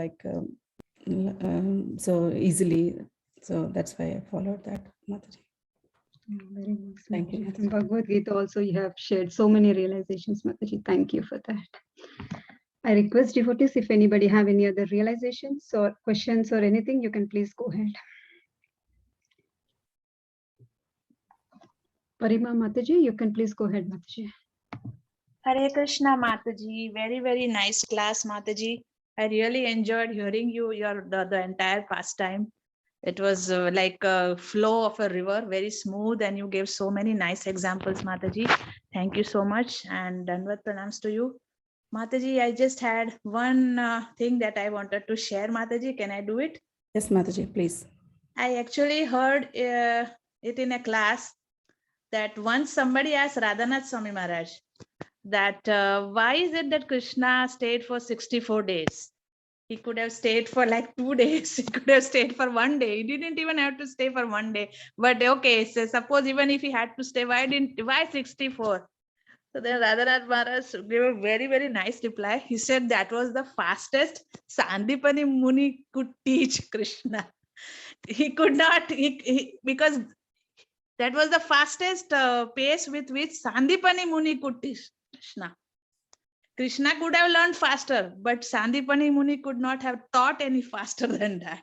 so easily. So that's why I followed that, Mataji. Very nice. Thank you, In Bhagavad Gita also you have shared so many realizations, Mataji. Thank you for that. I request devotees, if anybody have any other realizations or questions or anything, you can please go ahead. Parima Mataji, you can please go ahead, Mataji. Hare Krishna, Mataji. Very, very nice class, Mataji. I really enjoyed hearing you, the entire pastime. It was like a flow of a river, very smooth, and you gave so many nice examples, Mataji. Thank you so much, and Dandavat pranams to you. Mataji, I just had one thing that I wanted to share, Mataji. Can I do it? Yes, Mataji, please. I actually heard it in a class that once somebody asked Radhanath Swami Maharaj that why is it that Krishna stayed for 64 days? He could have stayed for like 2 days. He could have stayed for 1 day. He didn't even have to stay for 1 day. But okay, so suppose even if he had to stay, why 64? So then Radhanath Maharaj gave a very, very nice reply. He said that was the fastest Sandipani Muni could teach Krishna. He could not, because that was the fastest pace with which Sandipani Muni could teach Krishna. Krishna could have learned faster, but Sandipani Muni could not have taught any faster than that.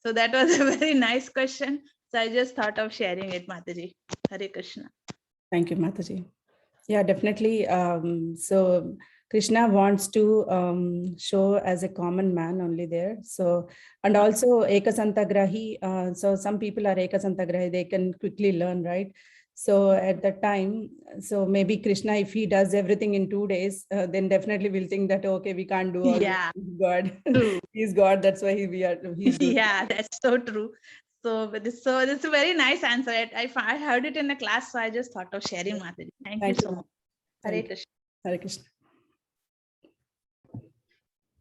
So that was a very nice question. So I just thought of sharing it, Mataji. Hare Krishna. Thank you, Mataji. Yeah, definitely. So Krishna wants to show as a common man only there. So, and also Ekasantagrahi. So some people are Ekasantagrahi, they can quickly learn, right? So at that time, so maybe Krishna, if he does everything in 2 days, then definitely we'll think that, okay, we can't do all Yeah, this. God. true. He's God. That's why he's doing. Yeah, that's so true. So this is a very nice answer. I heard it in a class, so I just thought of sharing, Mataji. Thank you so much. Hare Krishna. Hare Krishna.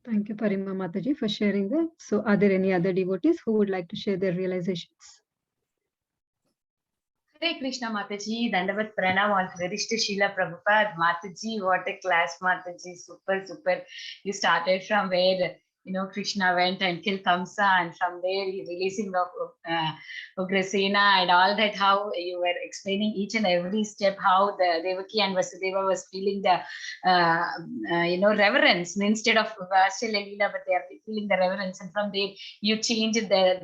Thank you, Parima Mataji, for sharing that. So are there any other devotees who would like to share their realizations? Hare Krishna, Mataji. Dandavat pranam on Radhishta Srila Prabhupada. Mataji, what a class, Mataji. Super, super. You started from where, Krishna went and killed Kamsa, and from there, releasing of Ugrasena and all that, how you were explaining each and every step, how the Devaki and Vasudeva was feeling the, reverence instead of Vatshalya Leela, but they are feeling the reverence. And from there, you changed their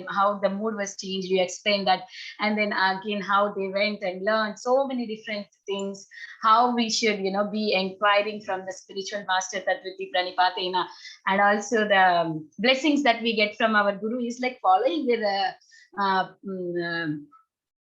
how the mood was changed. You explained that. And then again, how they went and learned so many different things, how we should, be inquiring from the spiritual master Tatviti Pranipatena, and also the blessings that we get from our Guru is like following their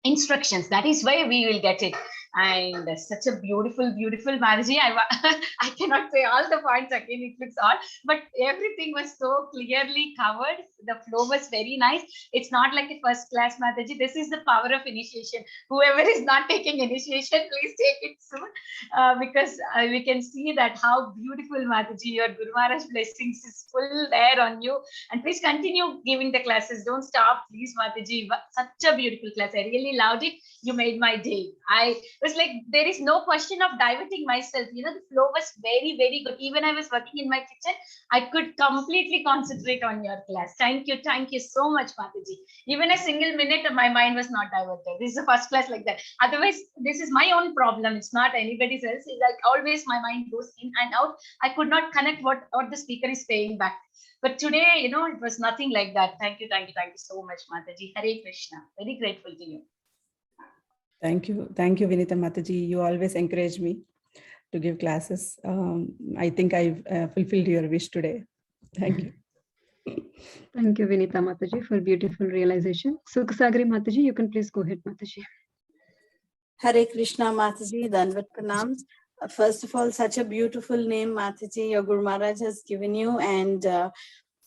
instructions. That is why we will get it. and such a beautiful, beautiful Mataji. I cannot say all the points again, it looks all, but everything was so clearly covered. The flow was very nice. It's not like a first class Mataji. This is the power of initiation. Whoever is not taking initiation, please take it soon, because we can see that how beautiful Mataji, your Guru Maharaj blessings is full there on you. And please continue giving the classes. Don't stop, please, Mataji. Such a beautiful class. I really loved it. You made my day. I was like, there is no question of diverting myself. You know, the flow was very, very good. Even I was working in my kitchen, I could completely concentrate on your class. Thank you so much, Mataji. Even a single minute of my mind was not diverted. This is the first class like that. Otherwise, this is my own problem. It's not anybody's else. It's like always my mind goes in and out. I could not connect what the speaker is saying back. But today, you know, it was nothing like that. Thank you so much, Mataji. Hare Krishna. Very grateful to you. Thank you, Vinita Mataji. You always encourage me to give classes. I think I've fulfilled your wish today. Thank you. Thank you, Vinita Mataji, for beautiful realization. Sukhsagri Mataji, you can please go ahead, Mataji. Hare Krishna, Mataji, Danvat Pranams. First of all, such a beautiful name, Mataji, your Guru Maharaj has given you. And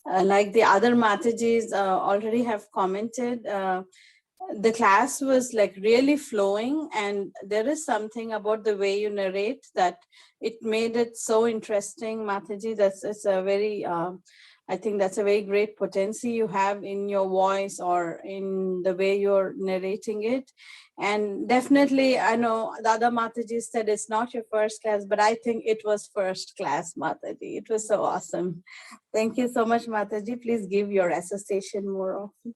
like the other Matajis already have commented, the class was like really flowing, and there is something about the way you narrate that it made it so interesting, Mataji. It's a very, I think that's a very great potency you have in your voice or in the way you're narrating it. And definitely, I know the other Mataji said it's not your first class, but I think it was first class, Mataji. It was so awesome. Thank you so much, Mataji. Please give your association more often.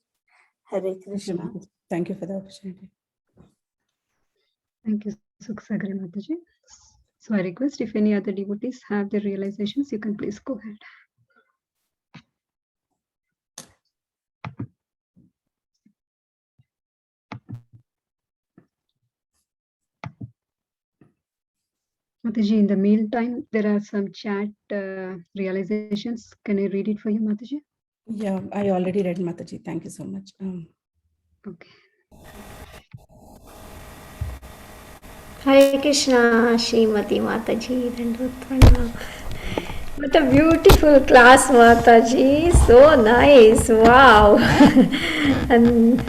Hare Krishna. Thank you for the opportunity. Thank you, Sukhsagri Mataji. So I request if any other devotees have their realizations, you can please go ahead. Mataji, in the meantime, there are some chat realizations. Can I read it for you, Mataji? Yeah, I already read, Mataji. Thank you so much. Okay. Hare Krishna, Srimati Mataji, Dandvat Pranam. What a beautiful class, Mataji. So nice. Wow. And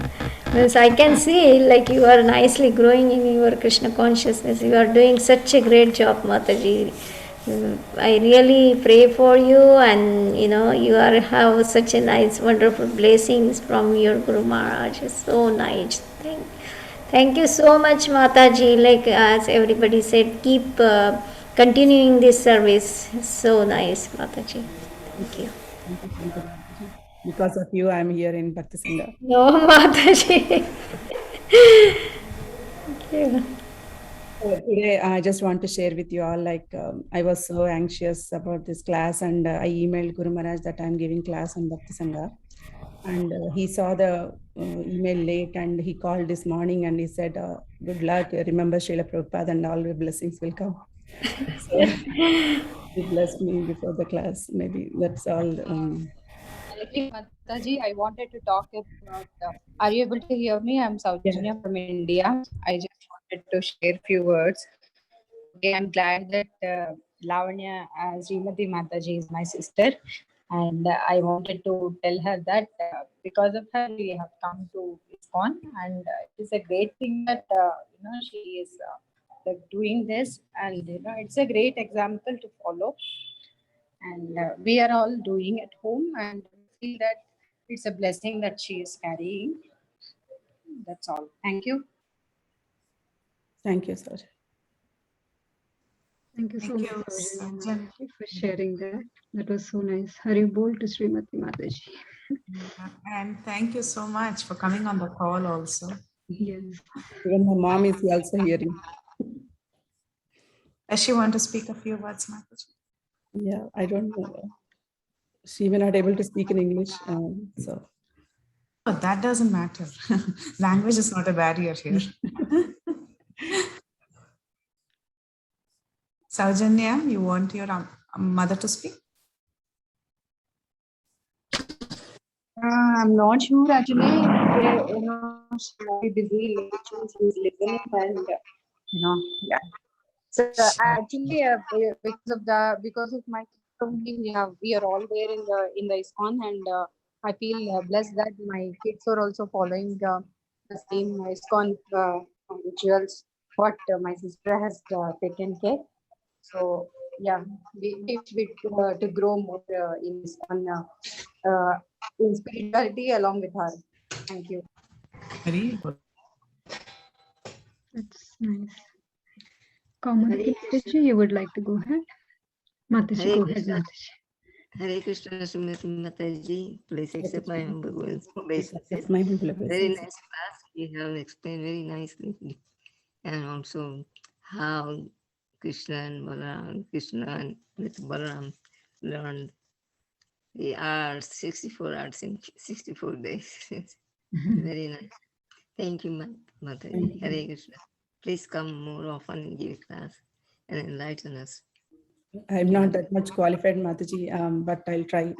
yes, I can see like you are nicely growing in your Krishna consciousness. You are doing such a great job, Mataji. I really pray for you, and you know you are have such a nice, wonderful blessings from your Guru Maharaj. It's so nice. Thank you so much, Mataji. Like as everybody said, keep continuing this service. It's so nice, Mataji. Thank you. Thank you, Mataji. Because of you, I'm here in Bhakti Sangha. No, Mataji. Thank you. Today, I just want to share with you all, like, I was so anxious about this class, and I emailed Guru Maharaj that I'm giving class on Bhakti Sangha. And he saw the email late, and he called this morning and he said, good luck, remember Srila Prabhupada and all your blessings will come. So he blessed me before the class. Maybe that's all. Mataji, I wanted to talk about, are you able to hear me? I'm Saujanya from India. I just wanted to share a few words. Okay, I'm glad that Lavanya Srimati Mataji is my sister. And I wanted to tell her that because of her, we have come to ISKCON. And it is a great thing that, she is like doing this. And, it's a great example to follow. And we are all doing at home, and feel that it's a blessing that she is carrying. That's all. Thank you. Thank you, sir. Thank you so much, Saujanya, for sharing that. That was so nice. Hari Bol to Srimati Mataji. And thank you so much for coming on the call also. Yes. Even my mom is also hearing. Does she want to speak a few words, Mataji? Yeah, I don't know. She may not able to speak in English, so. But that doesn't matter. Language is not a barrier here. Saujanya, you want your mother to speak? I'm not sure actually. She's very busy. She's listening, and Yeah. So actually, because of my family, we are all there in the ISKCON, and I feel blessed that my kids are also following the same ISKCON rituals what my sister has taken care. So yeah, we wish to grow more in ISKCON in spirituality along with her. Thank you. Very good. That's nice. Kaumudiki Mataji, you would like to go ahead? Mataji, Hare go ahead, Krishna. Mataji. Hare Krishna, Srimati Mataji. Please accept my humble Please obeisances. accept my humble Very obeisances. nice class. You have explained very nicely. And also how Krishna and Balaram, Krishna and with Balaram learned the arts, 64 arts in 64 days. Very nice. Thank you, Mataji. Thank you. Hare Krishna. Please come more often and give class and enlighten us. I'm not that much qualified, Mataji, but I'll try.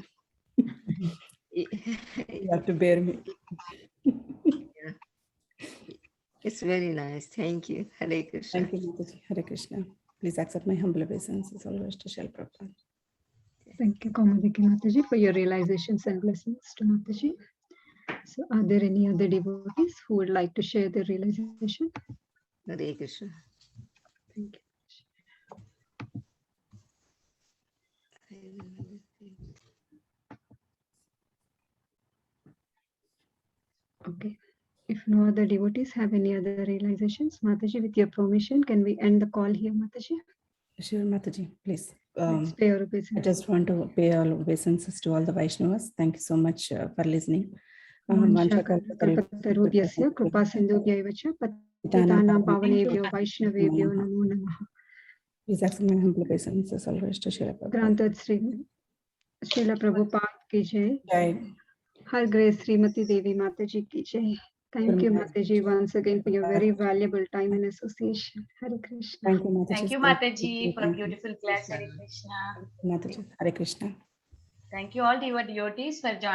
You have to bear me. Yeah. It's very nice. Thank you. Hare Krishna. Thank you, Mataji. Hare Krishna. Please accept my humble obeisances always to Srila Prabhupada. Thank you, Kaumudiki Mataji, for your realizations and blessings to Mataji. So, are there any other devotees who would like to share their realization? Hare Krishna. Thank you. Okay. If no other devotees have any other realizations, Mataji, with your permission, can we end the call here, Mataji? Sure, Mataji, please. Let's pay our I obeisance. just want to pay all obeisances to all the Vaishnavas. Thank you so much for listening. Vanshakalpatarubhyasya kripa sindhubhyaiva cha patitanam pavanebhyo vaishnavebhyo namo namah. Please accept my humble obeisances always to Srila Prabhupada. Granted Srila Prabhupada ki jai. Jai. Her Grace Srimati Devi Mataji ki jai. Thank you, Mataji, once again for your very valuable time and association. Hare Krishna. Thank you, Mataji. Thank you, Mataji, for a beautiful class. Hare Krishna. Mataji. Hare Krishna. Thank you all devotees for joining.